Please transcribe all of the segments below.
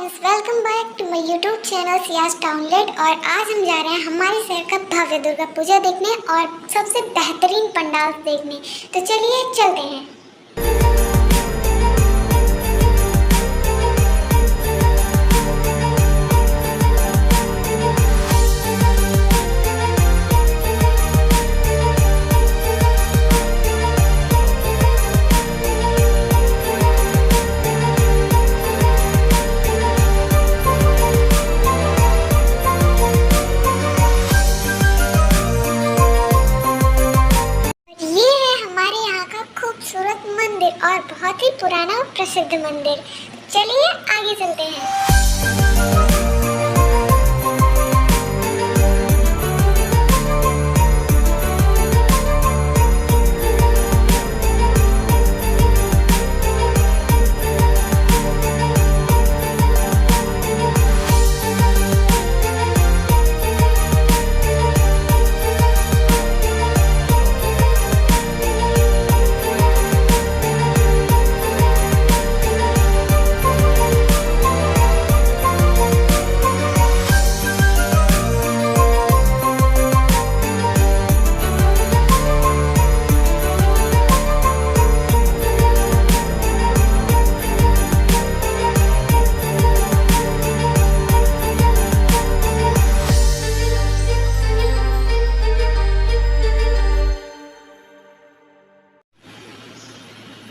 Friends, welcome back to my YouTube channel सियाज टाउनलेट। और आज हम जा रहे हैं हमारे शहर का भव्य दुर्गा पूजा देखने और सबसे बेहतरीन पंडाल देखने। तो चलिए चलते हैं। खूबसूरत मंदिर और बहुत ही पुराना और प्रसिद्ध मंदिर। चलिए आगे चलते हैं।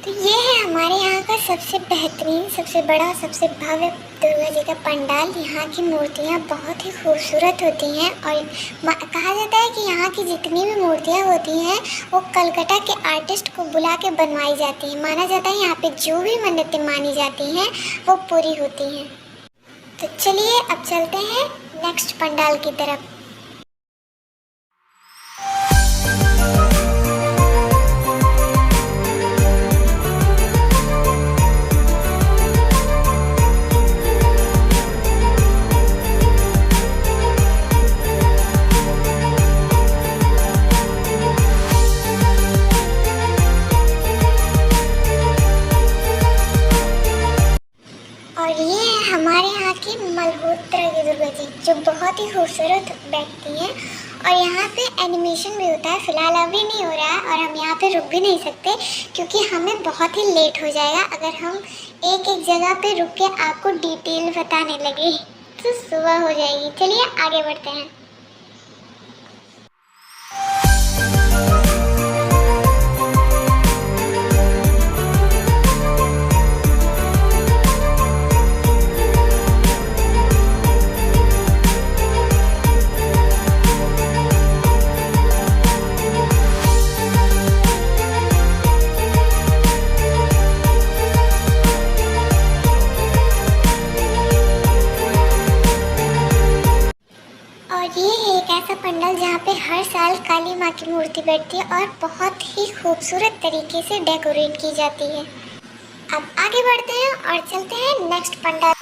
तो ये है हमारे यहाँ का सबसे बेहतरीन, सबसे बड़ा, सबसे भव्य दुर्गा जी का पंडाल। यहाँ की मूर्तियाँ बहुत ही खूबसूरत होती हैं और कहा जाता है कि यहाँ की जितनी भी मूर्तियाँ होती हैं वो कलकत्ता के आर्टिस्ट को बुला के बनवाई जाती हैं। माना जाता है यहाँ पे जो भी मन्नतें मानी जाती हैं वो पूरी होती हैं। तो चलिए अब चलते हैं नेक्स्ट पंडाल की तरफ। और ये है हमारे यहाँ की मल्होत्रा की दुर्गा जी, जो बहुत ही खूबसूरत बैठती हैं। और यहाँ पे एनिमेशन भी होता है। फिलहाल अभी नहीं हो रहा है और हम यहाँ पे रुक भी नहीं सकते क्योंकि हमें बहुत ही लेट हो जाएगा अगर हम एक एक जगह पे रुक के आपको डिटेल बताने लगे तो सुबह हो जाएगी। चलिए आगे बढ़ते हैं। ये है एक ऐसा पंडाल जहाँ पे हर साल काली माँ की मूर्ति बैठती है और बहुत ही खूबसूरत तरीके से डेकोरेट की जाती है। अब आगे बढ़ते हैं और चलते हैं नेक्स्ट पंडाल।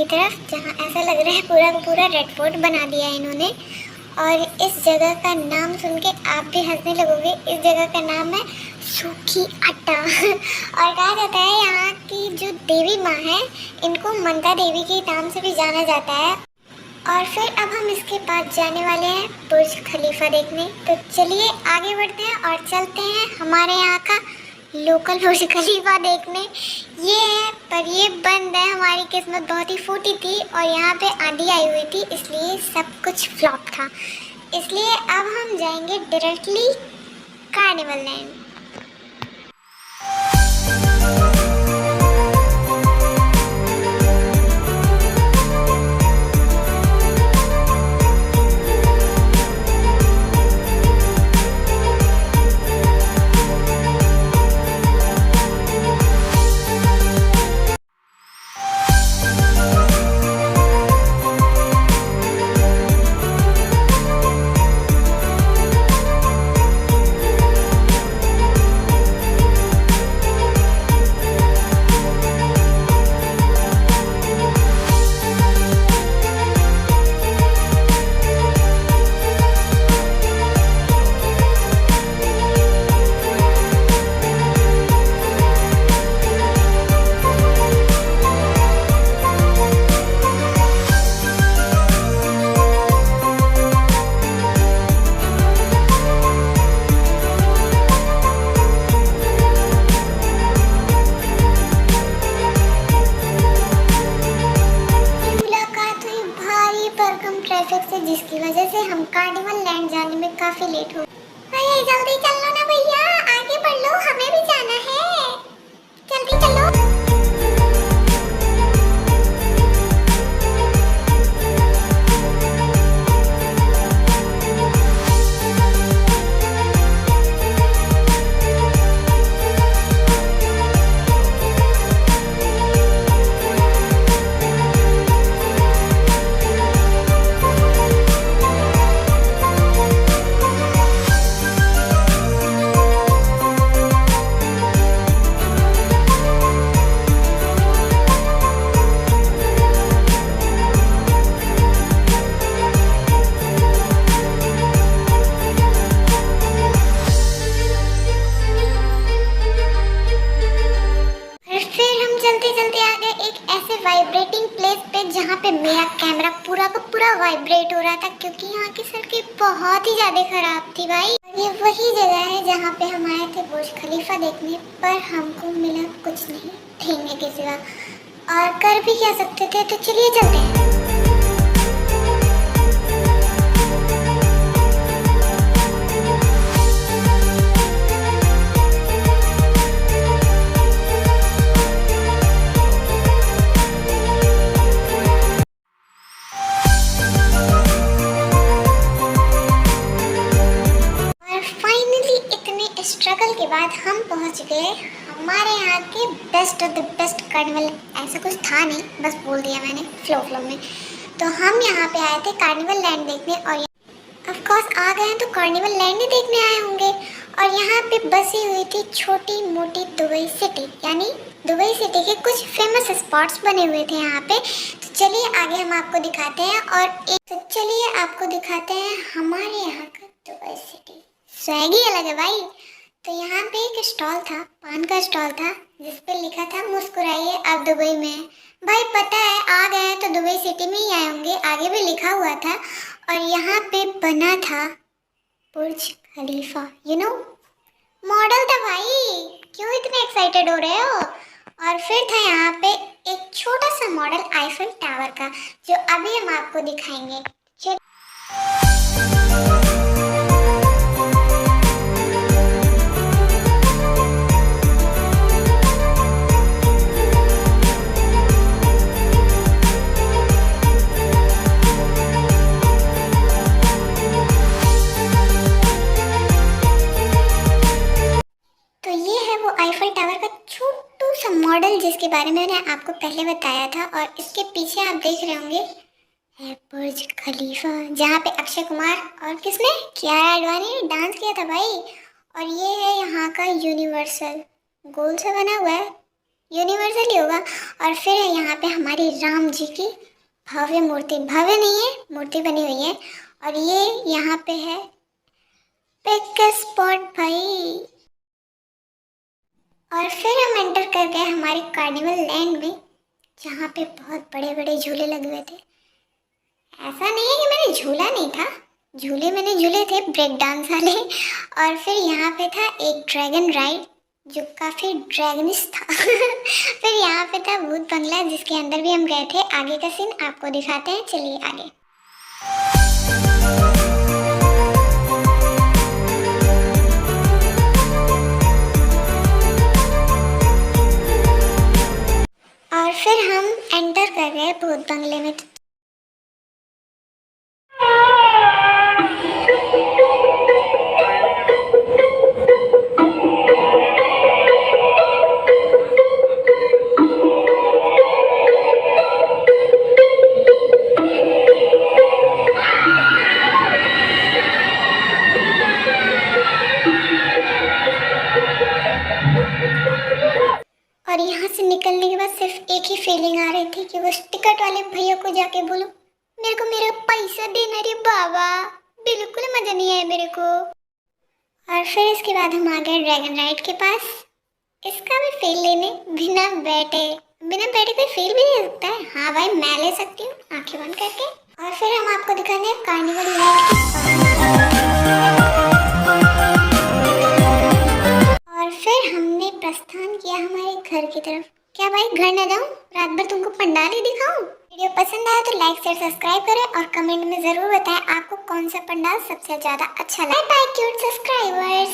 की तरफ, जहाँ ऐसा लग रहा है पूरा का पूरा रेड फोर्ट बना दिया है इन्होंने। और इस जगह का नाम सुन के आप भी हंसने लगोगे। इस जगह का नाम है सूखी आटा। और कहा जाता है यहाँ की जो देवी माँ है, इनको मंदा देवी के नाम से भी जाना जाता है। और फिर अब हम इसके बाद जाने वाले हैं बुर्ज खलीफा देखने। तो चलिए आगे बढ़ते हैं और चलते हैं हमारे यहाँ का लोकल बुर्ज खलीफा देखने। ये है, पर ये बंद है। हमारी किस्मत बहुत ही फूटी थी और यहाँ पे आंधी आई हुई थी, इसलिए सब कुछ फ्लॉप था। इसलिए अब हम जाएंगे डायरेक्टली कार्निवल लैंड। ट्रैफिक से, जिसकी वजह से हम कार्निवल लैंड जाने में काफी लेट हो। भैया जल्दी चलो ना भैया, आगे बढ़ लो, हमें भी जाना है, जल्दी चलो। वाइब्रेटिंग प्लेस पे, जहाँ पे मेरा कैमरा पूरा का पूरा वाइब्रेट हो रहा था, क्योंकि यहाँ की सड़कें बहुत ही ज़्यादा ख़राब थी भाई। ये वही जगह है जहाँ पे हम आए थे बुर्ज खलीफा देखने, पर हमको मिला कुछ नहीं ठेंगे के सिवा, और कर भी क्या सकते थे। तो चलिए चलते हैं। स्ट्रगल के बाद हम पहुंच गए हमारे यहाँ के best of the best carnival. ऐसा कुछ था नहीं, बस बोल दिया मैंने फ्लो में। तो हम यहाँ पे आए थे कार्निवल लैंड देखने, और ऑफ कोर्स आ गए हैं तो कार्निवल लैंड ही देखने आए होंगे। और यहाँ पे बसी हुई थी छोटी मोटी दुबई सिटी, यानी दुबई सिटी के कुछ फेमस स्पॉट्स बने हुए थे यहाँ पे। तो चलिए आगे हम आपको दिखाते हैं, चलिए आपको दिखाते हैं हमारे यहाँ का दुबई सिटी। स्वैग ही अलग है भाई। तो यहाँ पे एक स्टॉल था, पान का स्टॉल था, जिस पे लिखा था मुस्कुराइए आप दुबई में। भाई पता है, आ गए हैं तो दुबई सिटी में ही आए होंगे, आगे भी लिखा हुआ था। और यहाँ पे बना था बुर्ज खलीफा, मॉडल था भाई। क्यों इतने एक्साइटेड हो रहे हो? और फिर था यहाँ पे एक छोटा सा मॉडल आईफिल टावर का, जो अभी हम आपको दिखाएंगे। आईफिल टावर का छोटू सा मॉडल, जिसके बारे में मैंने आपको पहले बताया था। और इसके पीछे आप देख रहे होंगे है बुर्ज खलीफा, जहाँ पे अक्षय कुमार और किसने, कियारा आडवाणी ने डांस किया था भाई। और ये है यहाँ का यूनिवर्सल, गोल से बना हुआ है, यूनिवर्सल ही होगा। और फिर है यहाँ पे हमारी राम जी की भव्य मूर्ति, भव्य नहीं है, मूर्ति बनी हुई है। और ये यहाँ पे है पिक स्पॉट भाई। और फिर हम एंटर कर गए हमारे कार्निवल लैंड में, जहाँ पे बहुत बड़े बड़े झूले लगे हुए थे। ऐसा नहीं है कि मैंने झूला नहीं था, झूले मैंने झूले थे ब्रेक डांस वाले। और फिर यहाँ पे था एक ड्रैगन राइड जो काफ़ी ड्रैगनिश था। फिर यहाँ पे था भूत बंगला, जिसके अंदर भी हम गए थे। आगे का सीन आपको दिखाते हैं, चलिए आगे। और फिर हम एंटर कर गए भूत बंगले में। और यहाँ से निकलने के बाद सिर्फ एक ही फीलिंग आ रही थी कि वो टिकट वाले भैया को जाके बोलूं मेरे को मेरा पैसा देना रे बाबा, बिल्कुल मजा नहीं आया मेरे को। और फिर इसके बाद हम आ गए ड्रैगन राइड के पास। इसका भी फील लेने बिना बैठे कोई फील भी नहीं सकता है। हाँ भाई, मैं ले सकती हूँ आंखें बंद करके। और फिर हम आपको दिखाने कार्निवल लैंड। और फिर हमने प्रस्थान किया हमारे घर की तरफ। क्या भाई घर ना जाऊं, रात भर तुमको पंडाल ही दिखाऊं? वीडियो पसंद आया तो लाइक शेयर सब्सक्राइब करें और कमेंट में जरूर बताएं आपको कौन सा पंडाल सबसे ज्यादा अच्छा लगा। Bye bye cute subscribers.